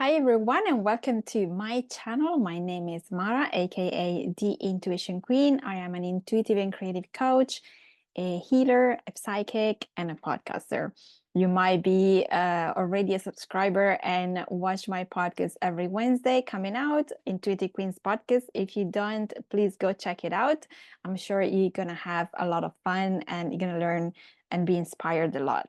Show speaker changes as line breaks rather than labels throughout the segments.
Hi everyone and welcome to my channel. My name is Mara, aka the Intuition Queen. I am an intuitive and creative coach, a healer, a psychic, and a podcaster. You might be already a subscriber and watch my podcast every Wednesday coming out, Intuitive Queens podcast. If you don't, please go check it out. I'm sure you're gonna have a lot of fun and you're gonna learn and be inspired a lot.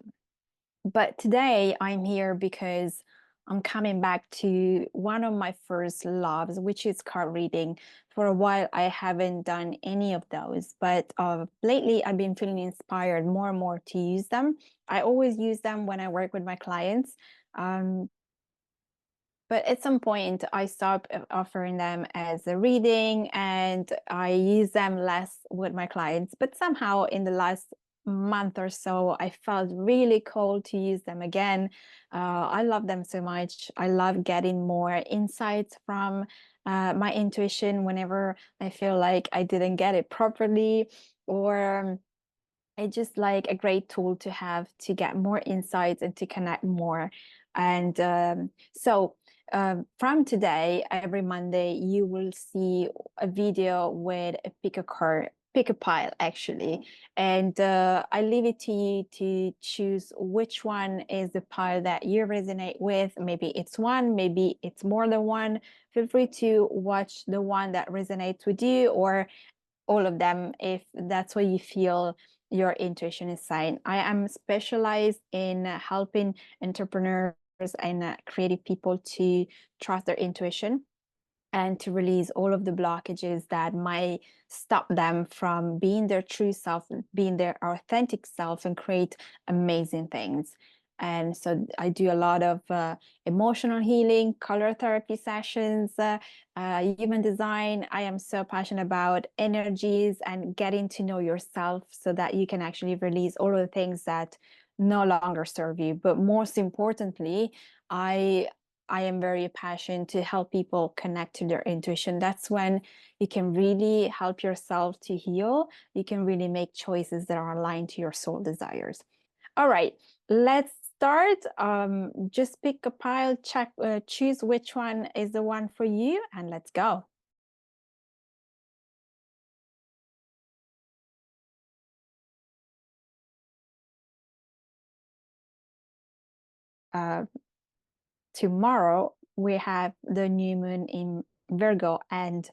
But today I'm here because I'm coming back to one of my first loves, which is card reading. For a while, I haven't done any of those, but lately I've been feeling inspired more and more to use them. I always use them when I work with my clients. Um, but at some point, I stopped offering them as a reading and I use them less with my clients. But somehow, in the last month or so, I felt really called to use them again. I love them so much. I love getting more insights from my intuition whenever I feel like I didn't get it properly, or it's just like a great tool to have to get more insights and to connect more. And from today, every Monday, you will see a video with a pick a pile actually. And I leave it to you to choose which one is the pile that you resonate with. Maybe it's one, maybe it's more than one. Feel free to watch the one that resonates with you, or all of them if that's what you feel your intuition is saying. I am specialized in helping entrepreneurs and creative people to trust their intuition and to release all of the blockages that might stop them from being their true self, being their authentic self, and create amazing things. And so I do a lot of emotional healing, color therapy sessions, human design. I am so passionate about energies and getting to know yourself so that you can actually release all of the things that no longer serve you. But most importantly, I I am very passionate to help people connect to their intuition. That's when you can really help yourself to heal. You can really make choices that are aligned to your soul desires. All right, let's start. Just pick a pile, choose which one is the one for you, and let's go. Uh, Tomorrow we have the new moon in Virgo, and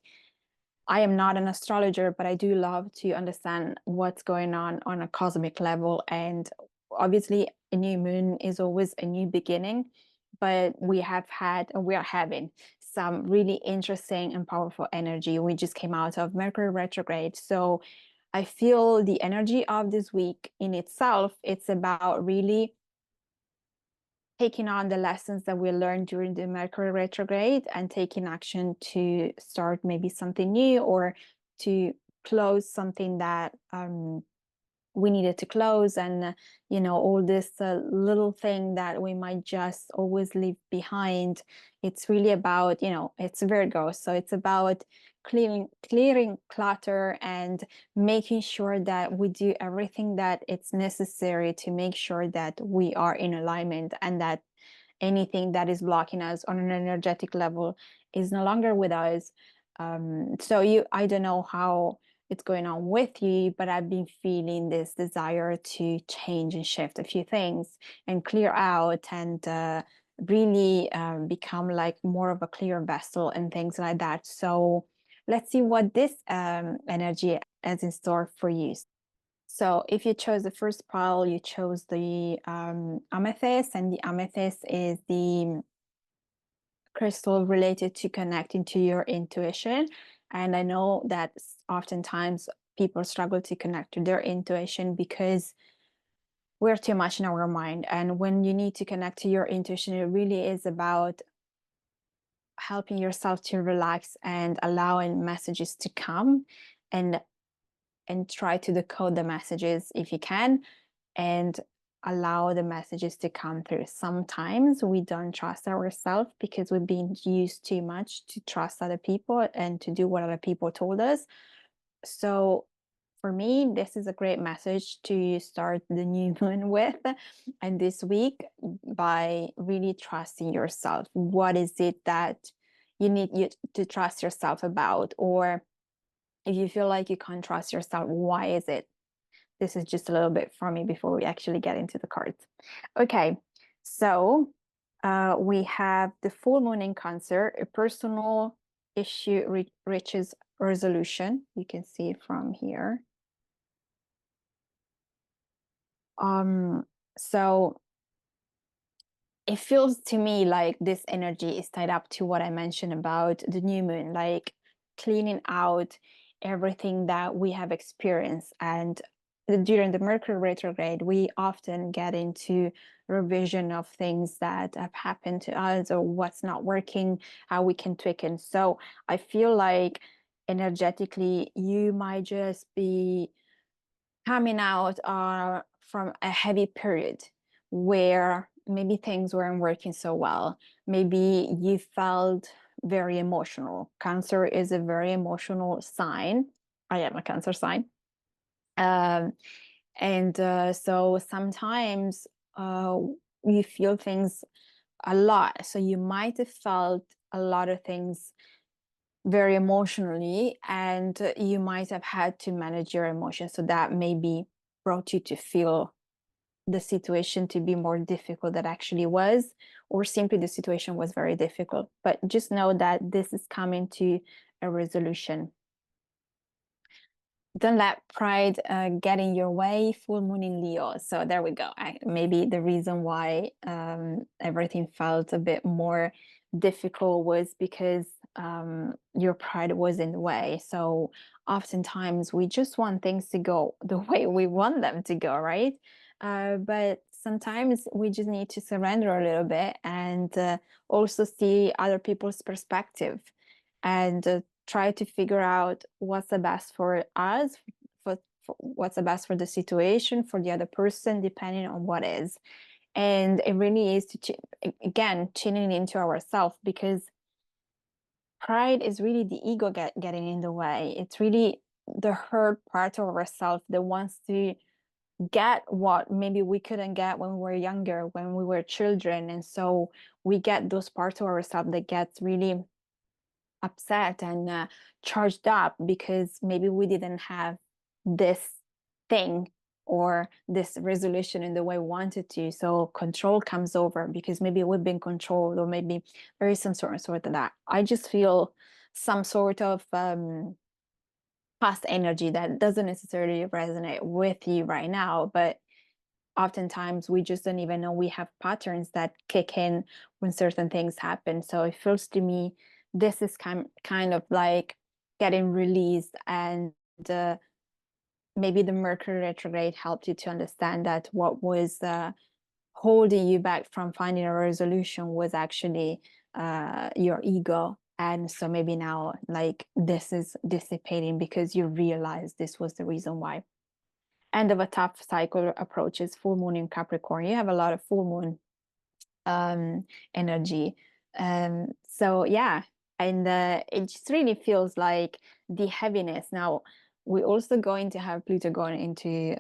I am not an astrologer, but I do love to understand what's going on a cosmic level. And obviously, a new moon is always a new beginning, but we have had and we are having some really interesting and powerful energy. We just came out of Mercury retrograde. So I feel the energy of this week in itself, it's about really taking on the lessons that we learned during the Mercury retrograde and taking action to start maybe something new, or to close something that we needed to close. And all this little thing that we might just always leave behind. It's really about, it's Virgo, so it's about clearing clutter and making sure that we do everything that it's necessary to make sure that we are in alignment, and that anything that is blocking us on an energetic level is no longer with us. I don't know how it's going on with you, but I've been feeling this desire to change and shift a few things and clear out, and really become like more of a clear vessel and things like that. So let's see what this energy has in store for you. So if you chose the first pile, you chose the amethyst, and the amethyst is the crystal related to connecting to your intuition. And I know that oftentimes people struggle to connect to their intuition because we're too much in our mind. And when you need to connect to your intuition, it really is about helping yourself to relax and allowing messages to come, and try to decode the messages if you can, and allow the messages to come through. Sometimes we don't trust ourselves because we've been used too much to trust other people and to do what other people told us. So for me, this is a great message to start the new moon with. And this week, by really trusting yourself. What is it that you need to trust yourself about? Or if you feel like you can't trust yourself, why is it? This is just a little bit for me before we actually get into the cards. Okay, so we have the full moon in Cancer, a personal issue reaches resolution. You can see it from here. So it feels to me like this energy is tied up to what I mentioned about the new moon, like cleaning out everything that we have experienced. And during the Mercury retrograde, we often get into revision of things that have happened to us or what's not working, how we can tweak it. So I feel like energetically, you might just be coming out from a heavy period where maybe things weren't working so well. Maybe you felt very emotional. Cancer is a very emotional sign. I am a Cancer sign. Um, and so sometimes you feel things a lot. So you might have felt a lot of things very emotionally, and you might have had to manage your emotions. So that maybe brought you to feel the situation to be more difficult than actually was, or simply the situation was very difficult. But just know that this is coming to a resolution. Don't let pride get in your way. Full moon in Leo. So there we go. Maybe the reason why everything felt a bit more difficult was because your pride was in the way. So oftentimes we just want things to go the way we want them to go, right? But sometimes we just need to surrender a little bit and also see other people's perspective and try to figure out what's the best for us, for what's the best for the situation, for the other person, depending on what is. And it really is to, again, tuning into ourselves, because pride is really the ego getting in the way. It's really the hurt part of ourselves that wants to get what maybe we couldn't get when we were younger, when we were children. And so we get those parts of ourselves that gets really upset and charged up because maybe we didn't have this thing or this resolution in the way we wanted to. So control comes over because maybe we've been controlled, or maybe there is some sort of that. I just feel some sort of past energy that doesn't necessarily resonate with you right now, but oftentimes we just don't even know we have patterns that kick in when certain things happen. So it feels to me this is kind of like getting released, and maybe the Mercury retrograde helped you to understand that what was holding you back from finding a resolution was actually your ego. And so maybe now, like, this is dissipating because you realize this was the reason why. End of a tough cycle approaches. Full moon in Capricorn. You have a lot of full moon energy. So yeah, and it just really feels like the heaviness. Now we're also going to have Pluto going into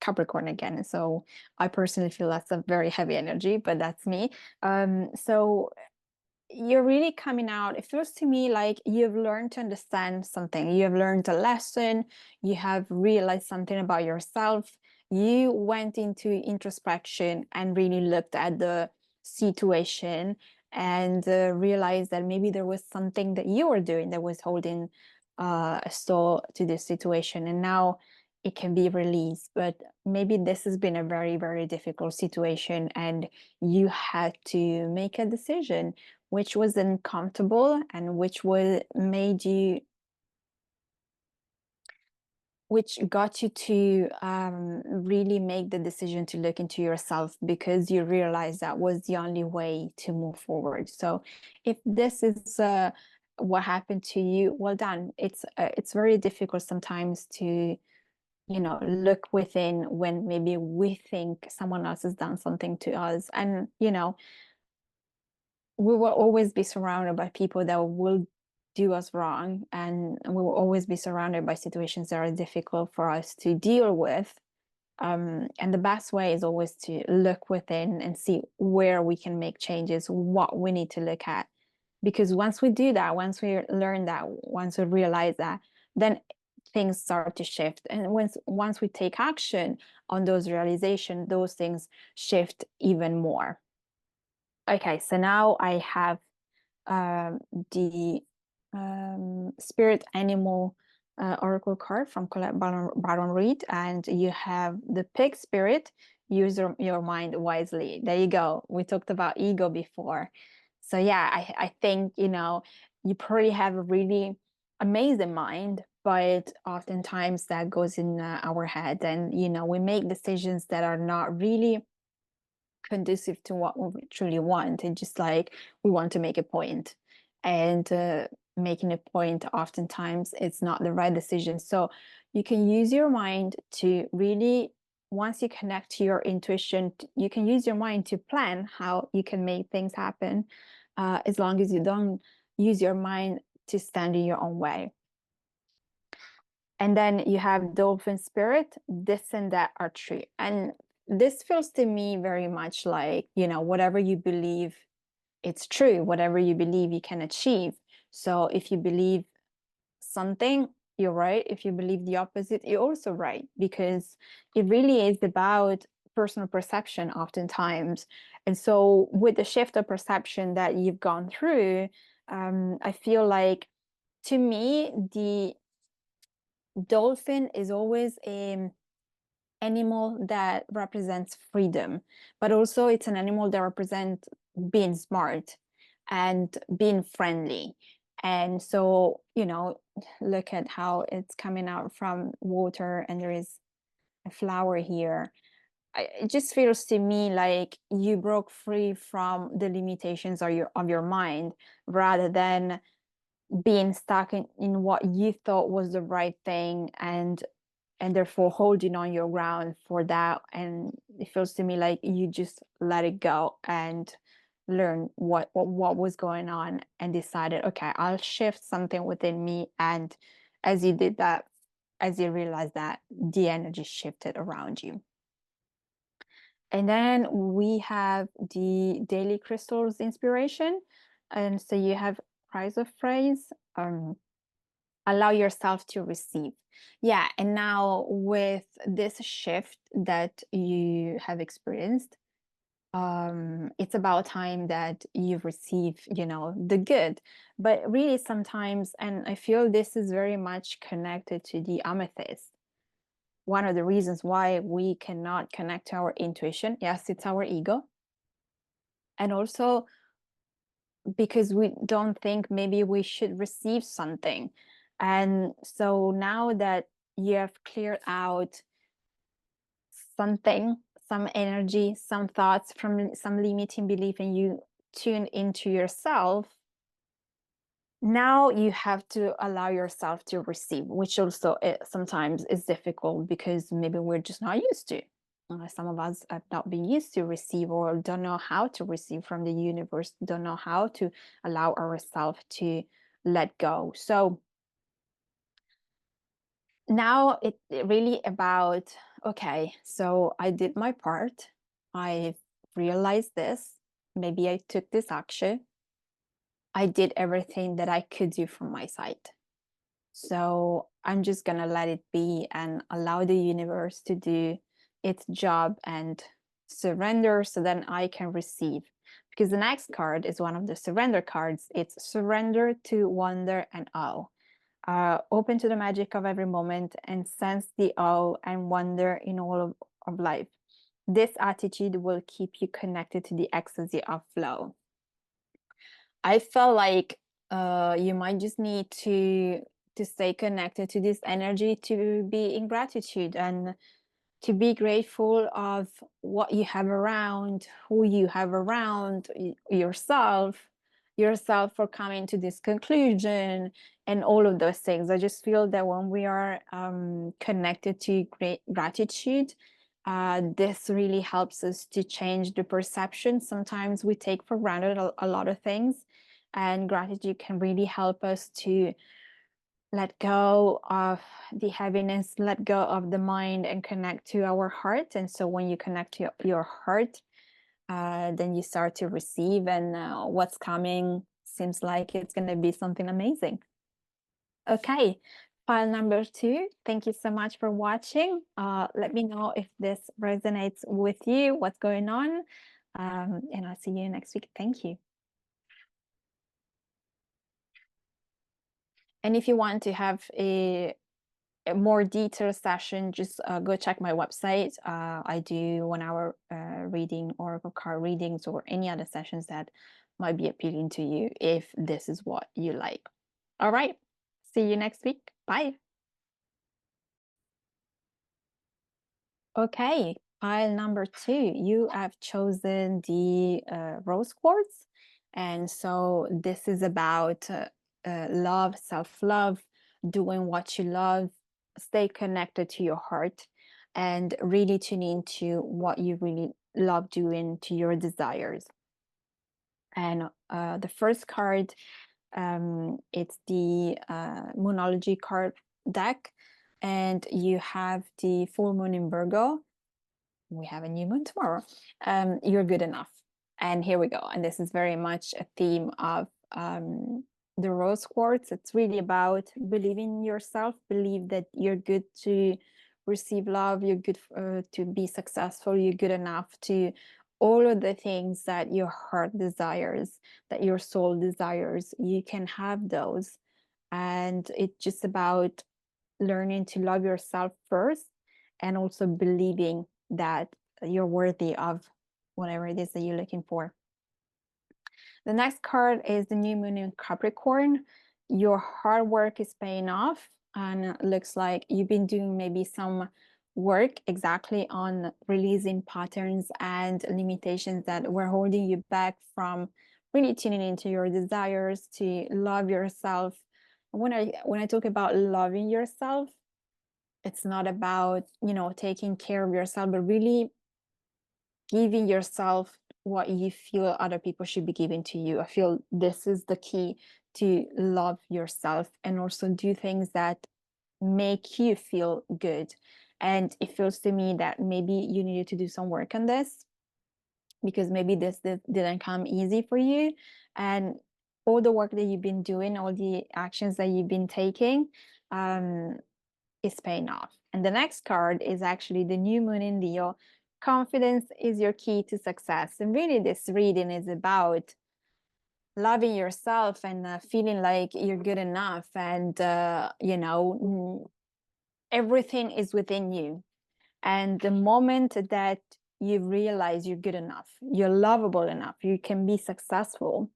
Capricorn again. So I personally feel that's a very heavy energy, but that's me. So you're really coming out. It feels to me like you've learned to understand something. You have learned a lesson. You have realized something about yourself. You went into introspection and really looked at the situation and realized that maybe there was something that you were doing that was holding a stall to this situation. And now it can be released. But maybe this has been a very, very difficult situation, and you had to make a decision which was uncomfortable and which got you to really make the decision to look into yourself, because you realized that was the only way to move forward. So if this is what happened to you, well done. It's very difficult sometimes to look within when maybe we think someone else has done something to us. And we will always be surrounded by people that will do us wrong, and we will always be surrounded by situations that are difficult for us to deal with. And the best way is always to look within and see where we can make changes, what we need to look at. Because once we do that, once we learn that, once we realize that, then things start to shift. And once we take action on those realizations, those things shift even more. Okay, so now I have the spirit animal oracle card from Colette Baron Reed, and you have the pig spirit. Use your mind wisely. There you go. We talked about ego before. So yeah, I think, you probably have a really amazing mind, but oftentimes that goes in our head, and we make decisions that are not really conducive to what we truly want. And just like we want to make a point, and making a point oftentimes it's not the right decision. So you can use your mind to really, once you connect to your intuition, you can use your mind to plan how you can make things happen, as long as you don't use your mind to stand in your own way. And then you have dolphin spirit, this and that are true. And this feels to me very much like, whatever you believe, it's true. Whatever you believe, you can achieve. So if you believe something, you're right. If you believe the opposite, you're also right, because it really is about personal perception oftentimes. And so with the shift of perception that you've gone through, I feel like, to me, the dolphin is always an animal that represents freedom, but also it's an animal that represents being smart and being friendly. And so, look at how it's coming out from water, and there is a flower here. It just feels to me like you broke free from the limitations of your mind, rather than being stuck in what you thought was the right thing, and therefore holding on your ground for that. And it feels to me like you just let it go and learn what was going on, and decided, okay, I'll shift something within me. And as you did that, as you realized that, the energy shifted around you. And then we have the daily crystals inspiration. And so you have chrysoprase, allow yourself to receive. Yeah, and now with this shift that you have experienced, it's about time that you receive, the good. But really sometimes, and I feel this is very much connected to the amethyst. One of the reasons why we cannot connect to our intuition, yes, it's our ego. And also because we don't think maybe we should receive something. And so now that you have cleared out something, some energy, some thoughts from some limiting belief, and you tune into yourself, now you have to allow yourself to receive, which also sometimes is difficult, because maybe we're just not used to. Some of us have not been used to receive, or don't know how to receive from the universe, don't know how to allow ourselves to let go. So now it's really about, okay, so I did my part. I realized this. Maybe I took this action. I did everything that I could do from my side. So I'm just going to let it be and allow the universe to do its job and surrender, so then I can receive. Because the next card is one of the surrender cards. It's surrender to wonder and awe. Open to the magic of every moment and sense the awe and wonder in all of life. This attitude will keep you connected to the ecstasy of flow. I felt like you might just need to stay connected to this energy, to be in gratitude and to be grateful of what you have around, who you have around, yourself for coming to this conclusion, and all of those things. I just feel that when we are connected to great gratitude, this really helps us to change the perception. Sometimes we take for granted a lot of things, and gratitude can really help us to let go of the heaviness, let go of the mind, and connect to our heart. And so when you connect to your heart, then you start to receive, and what's coming seems like it's going to be something amazing. Okay, file number 2. Thank you so much for watching. Let me know if this resonates with you, what's going on, and I'll see you next week. Thank you. And if you want to have a more detailed session, just go check my website. I do 1-hour reading, oracle card readings, or any other sessions that might be appealing to you if this is what you like. All right, see you next week. Bye. Okay, pile number 2. You have chosen the rose quartz, and so this is about love, self-love, doing what you love, stay connected to your heart, and really tune into what you really love doing, to your desires. And the first card, it's the Moonology card deck, and you have the full moon in Virgo. We have a new moon tomorrow. You're good enough. And here we go. And this is very much a theme of the rose quartz. It's really about believing in yourself, believe that you're good to receive love, you're good to be successful, you're good enough to all of the things that your heart desires, that your soul desires. You can have those. And it's just about learning to love yourself first, and also believing that you're worthy of whatever it is that you're looking for. The next card is the new moon in Capricorn. Your hard work is paying off, and it looks like you've been doing maybe some work exactly on releasing patterns and limitations that were holding you back from really tuning into your desires, to love yourself. When I talk about loving yourself, it's not about, taking care of yourself, but really giving yourself what you feel other people should be giving to you. I feel this is the key to love yourself, and also do things that make you feel good. And it feels to me that maybe you needed to do some work on this, because maybe this didn't come easy for you. And all the work that you've been doing, all the actions that you've been taking, is paying off. And the next card is actually the new moon in Leo. Confidence is your key to success. And really, this reading is about loving yourself and feeling like you're good enough. And, everything is within you. And the moment that you realize you're good enough, you're lovable enough, you can be successful,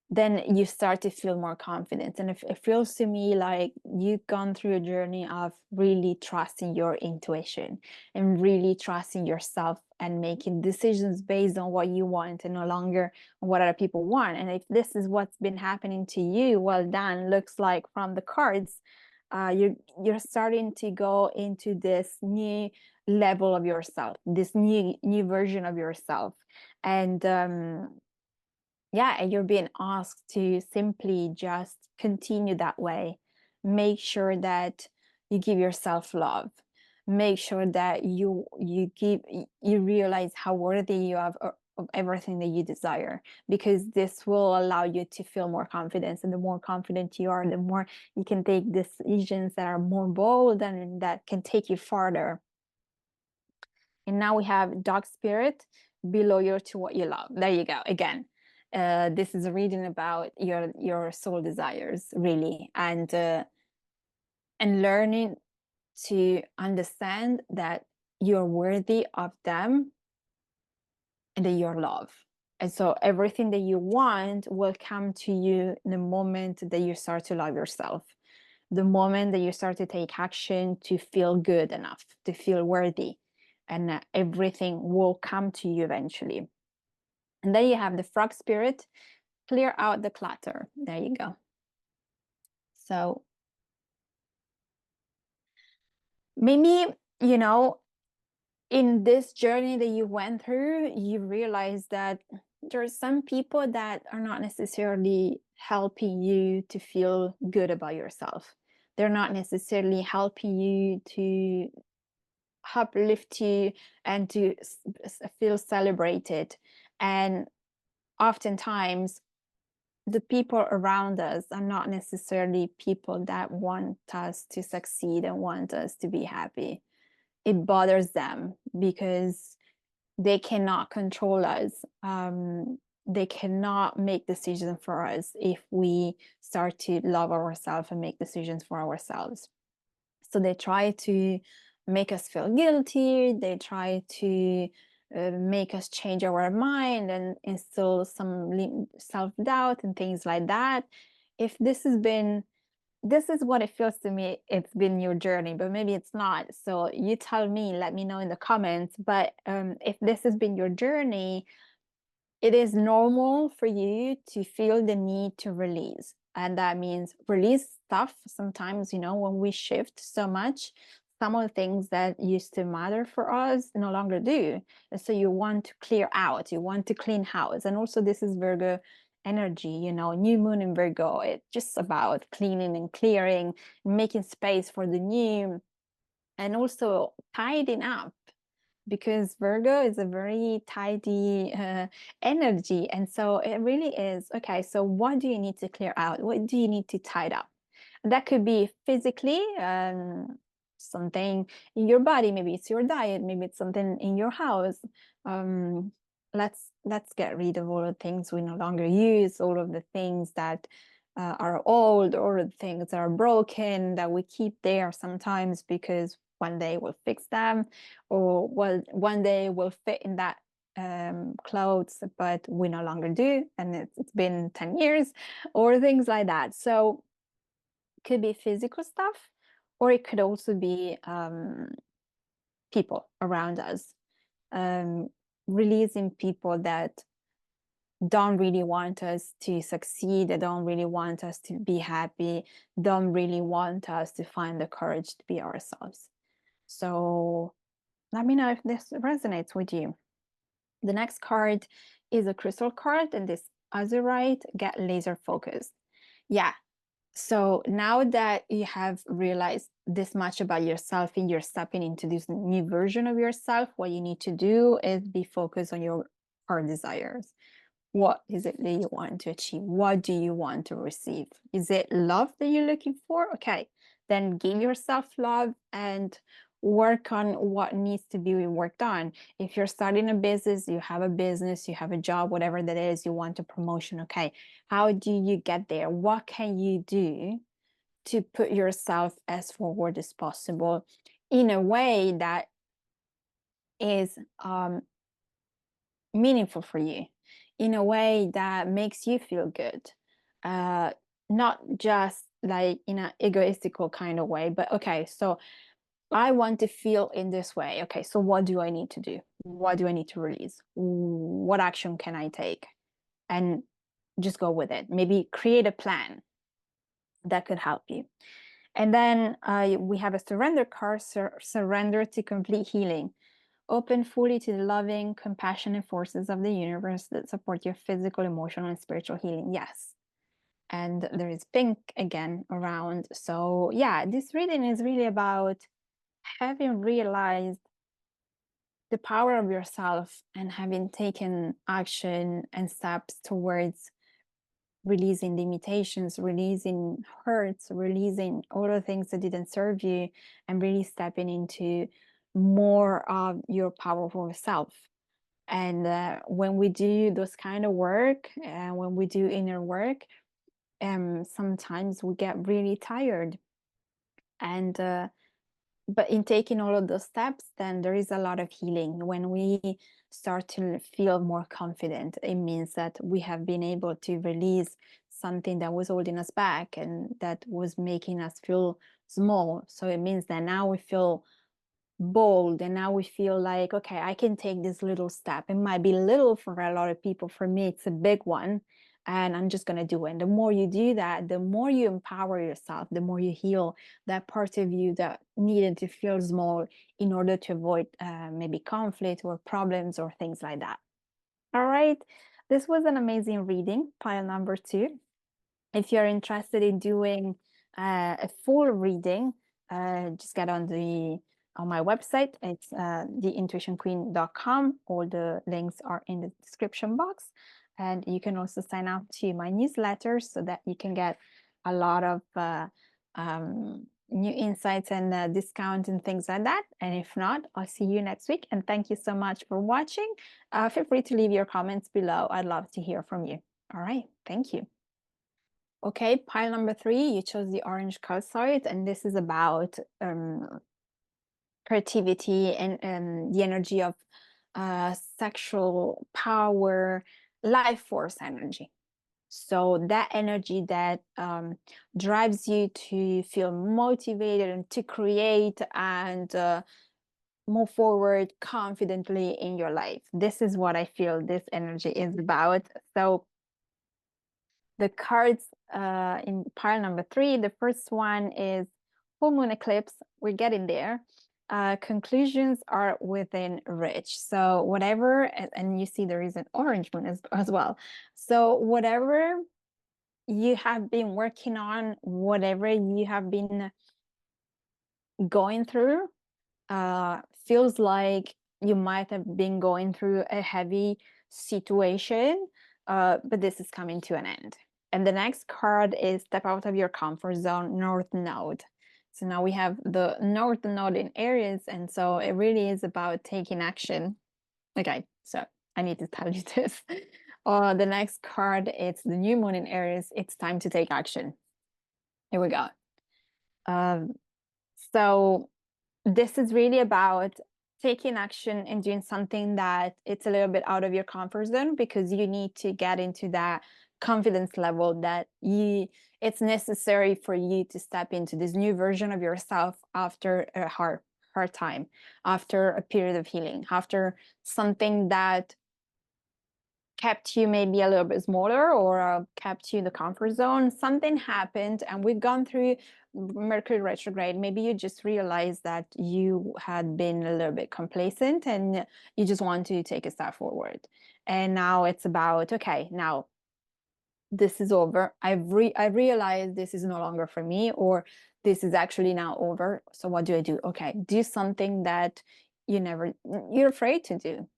then you start to feel more confident. And it feels to me like you've gone through a journey of really trusting your intuition and really trusting yourself, and making decisions based on what you want and no longer what other people want. And if this is what's been happening to you, well done. Looks like from the cards, you're starting to go into this new level of yourself, this new version of yourself. And yeah, and you're being asked to simply just continue that way. Make sure that you give yourself love. Make sure that you realize how worthy you are of everything that you desire, because this will allow you to feel more confidence. And the more confident you are, the more you can take decisions that are more bold and that can take you farther. And now we have Dog Spirit, be loyal to what you love. There you go. Again, this is a reading about your soul desires, really, and learning to understand that you're worthy of them and that you're loved. And so everything that you want will come to you in the moment that you start to love yourself, the moment that you start to take action to feel good enough, to feel worthy, and everything will come to you eventually. And then you have the Frog Spirit, clear out the clutter. There you go. So maybe, in this journey that you went through, you realize that There are some people that are not necessarily helping you to feel good about yourself. They're not necessarily helping you to uplift you and to feel celebrated. And oftentimes, the people around us are not necessarily people that want us to succeed and want us to be happy. It bothers them because they cannot control us. They cannot make decisions for us if we start to love ourselves and make decisions for ourselves. So they try to make us feel guilty. They try to make us change our mind and instill some self-doubt and things like that. If this has been, this is what it feels to me, it's been your journey, but maybe it's not. So you tell me, let me know in the comments. But if this has been your journey, it is normal for you to feel the need to release. And that means release stuff. Sometimes, you know, when we shift so much, some of the things that used to matter for us no longer do. And so you want to clear out, you want to clean house. And also, this is Virgo energy, you know, new moon in Virgo. It's just about cleaning and clearing, making space for the new, and also tidying up, because Virgo is a very tidy energy. And so it really is, okay, so what do you need to clear out? What do you need to tidy up? That could be physically, something in your body, maybe it's your diet, maybe it's something in your house. Um, let's get rid of all the things we no longer use, all of the things that are old, or the things that are broken that we keep there sometimes because one day we'll fix them, or well, one day we'll fit in that clothes, but we no longer do, and it's been 10 years, or things like that. So it could be physical stuff, or it could also be people around us, releasing people that don't really want us to succeed, they don't really want us to be happy, don't really want us to find the courage to be ourselves. So let me know if this resonates with you. The next card is a crystal card, and this azurite, get laser focused. Yeah. So now that you have realized this much about yourself and you're stepping into this new version of yourself, what you need to do is be focused on your heart desires. What is it that you want to achieve? What do you want to receive? Is it love that you're looking for? Okay, then give yourself love and work on what needs to be worked on. If you're starting a business, you have a job, whatever that is, you want a promotion. Okay, how do you get there? What can you do to put yourself as forward as possible in a way that is meaningful for you, in a way that makes you feel good, not just like in an egoistical kind of way, but okay, so I want to feel in this way. Okay, so what do I need to do? What do I need to release? What action can I take? And just go with it. Maybe create a plan that could help you. And then we have a surrender card, surrender to complete healing. Open fully to the loving, compassionate forces of the universe that support your physical, emotional, and spiritual healing. Yes. And there is pink again around. So yeah, this reading is really about having realized the power of yourself and having taken action and steps towards releasing limitations, releasing hurts, releasing all the things that didn't serve you, and really stepping into more of your powerful self. And when we do those kind of work, when we do inner work, sometimes we get really tired. And but in taking all of those steps, then there is a lot of healing. When we start to feel more confident, it means that we have been able to release something that was holding us back and that was making us feel small. So it means that now we feel bold, and now we feel like, okay, I can take this little step. It might be little for a lot of people. For me, it's a big one, and I'm just going to do it. And the more you do that, the more you empower yourself, the more you heal that part of you that needed to feel small in order to avoid maybe conflict or problems or things like that. All right. this was an amazing reading, pile number 2. If you're interested in doing a full reading, just get on my website. It's theintuitionqueen.com. All the links are in the description box. And you can also sign up to my newsletter so that you can get a lot of new insights and discounts and things like that. And if not, I'll see you next week. And thank you so much for watching. Feel free to leave your comments below. I'd love to hear from you. All right. Thank you. Okay, pile number 3, you chose the orange calcite, and this is about creativity and the energy of sexual power, life force energy. So that energy that drives you to feel motivated and to create and move forward confidently in your life. This is what I feel this energy is about. So the cards in pile number 3, the first one is full moon eclipse. We're getting there. Conclusions are within reach. So whatever, and you see there is an orange moon as well. So whatever you have been working on, whatever you have been going through, feels like you might have been going through a heavy situation, but this is coming to an end. And the next card is step out of your comfort zone, North Node. So now we have the North Node in Aries, and so it really is about taking action. Okay, so I need to tell you this. The next card, it's the new moon in Aries. It's time to take action. Here we go. So this is really about taking action and doing something that it's a little bit out of your comfort zone, because you need to get into that confidence level that it's necessary for you to step into this new version of yourself after a hard time, after a period of healing, after something that kept you maybe a little bit smaller or kept you in the comfort zone. Something happened and we've gone through Mercury retrograde. Maybe you just realized that you had been a little bit complacent and you just want to take a step forward. And now it's about, okay, now this is over. I realized this is no longer for me, or this is actually now over. So what do I do? Okay, do something that you're afraid to do.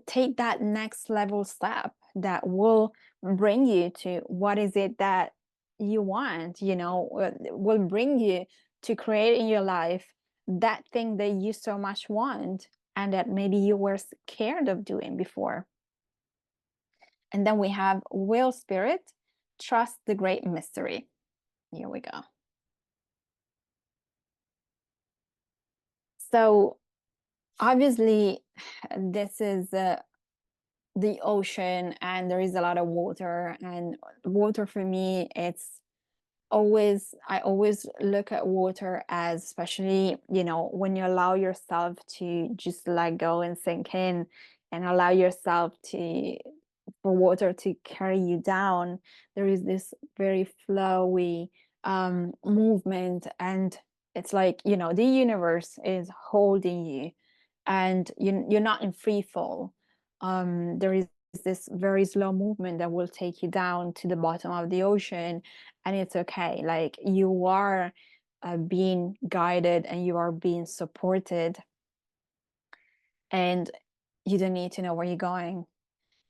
Take that next level step that will bring you to what is it that you want, will bring you to create in your life that thing that you so much want and that maybe you were scared of doing before. And then we have Wheel Spirit, trust the great mystery. Here we go. So obviously this is the ocean, and there is a lot of water, and water for me, I always look at water as, especially when you allow yourself to just let go and sink in and allow yourself for water to carry you down. There is this very flowy movement, and it's like the universe is holding you, and you're not in free fall. There is this very slow movement that will take you down to the bottom of the ocean, and it's okay. Like, you are being guided and you are being supported, and you don't need to know where you're going.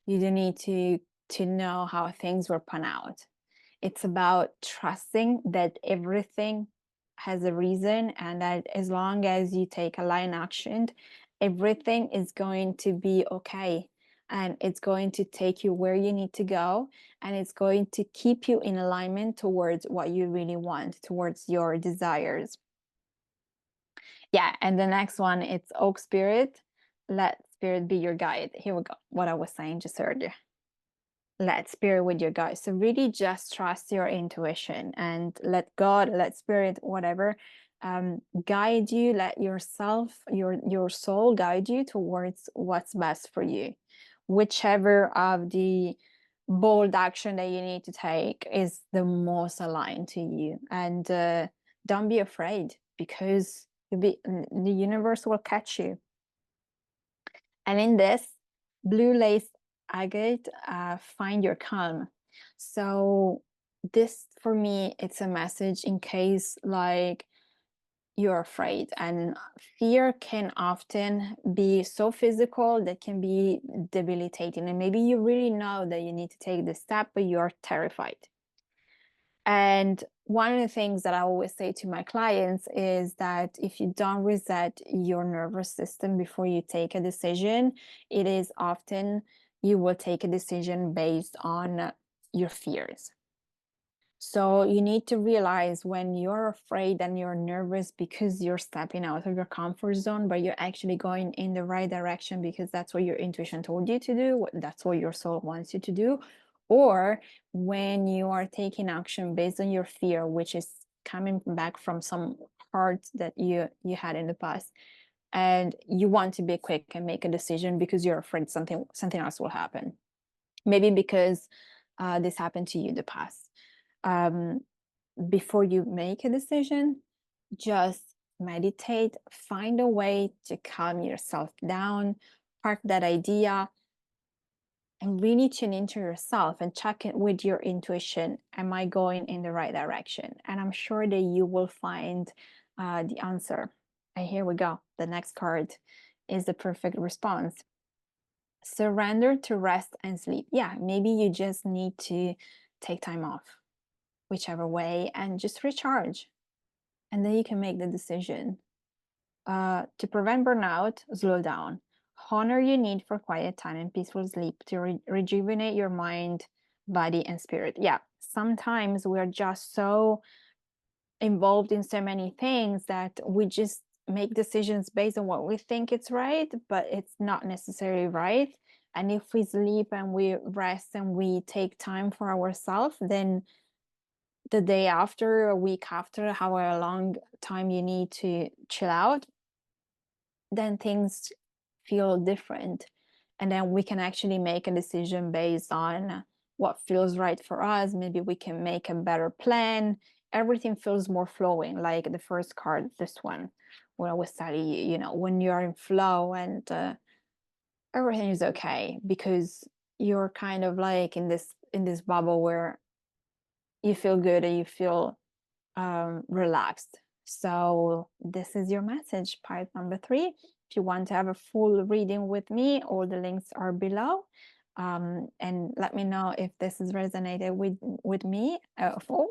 You don't need to know how things will pan out. It's about trusting that everything has a reason, and that as long as you take aligned action, everything is going to be okay, and it's going to take you where you need to go, and it's going to keep you in alignment towards what you really want, towards your desires. Yeah, and the next one, it's Oak Spirit. Let Spirit be your guide. Here we go. What I was saying just earlier. Let Spirit with your guide. So really just trust your intuition and let God, let Spirit, whatever, guide you. Let yourself, your soul guide you towards what's best for you. Whichever of the bold action that you need to take is the most aligned to you. And don't be afraid, because the universe will catch you. And in this blue lace agate, find your calm. So this for me, it's a message in case like you're afraid, and fear can often be so physical that can be debilitating, and maybe you really know that you need to take this step, but you're terrified. And one of the things that I always say to my clients is that if you don't reset your nervous system before you take a decision, it is often you will take a decision based on your fears. So you need to realize when you're afraid and you're nervous because you're stepping out of your comfort zone, but you're actually going in the right direction because that's what your intuition told you to do, that's what your soul wants you to do. Or when you are taking action based on your fear, which is coming back from some hurt that you had in the past, and you want to be quick and make a decision because you're afraid something else will happen. Maybe because this happened to you in the past. Um, before you make a decision, just meditate, find a way to calm yourself down, park that idea, and really tune into yourself and check it with your intuition. Am I going in the right direction? And I'm sure that you will find the answer. And here we go. The next card is the perfect response. Surrender to rest and sleep. Yeah, maybe you just need to take time off, whichever way, and just recharge. And then you can make the decision. To prevent burnout, slow down. Honor your need for quiet time and peaceful sleep to rejuvenate your mind, body, and spirit. Yeah, sometimes we're just so involved in so many things that we just make decisions based on what we think it's right, but it's not necessarily right. And if we sleep and we rest and we take time for ourselves, then the day after, a week after, however long time you need to chill out, then things feel different. And then we can actually make a decision based on what feels right for us. Maybe we can make a better plan. Everything feels more flowing, like the first card, this one, where I was telling you, when you're in flow and everything is okay because you're kind of like in this bubble where you feel good and you feel relaxed. So this is your message, part number 3. If you want to have a full reading with me, all the links are below. And let me know if this has resonated with me full.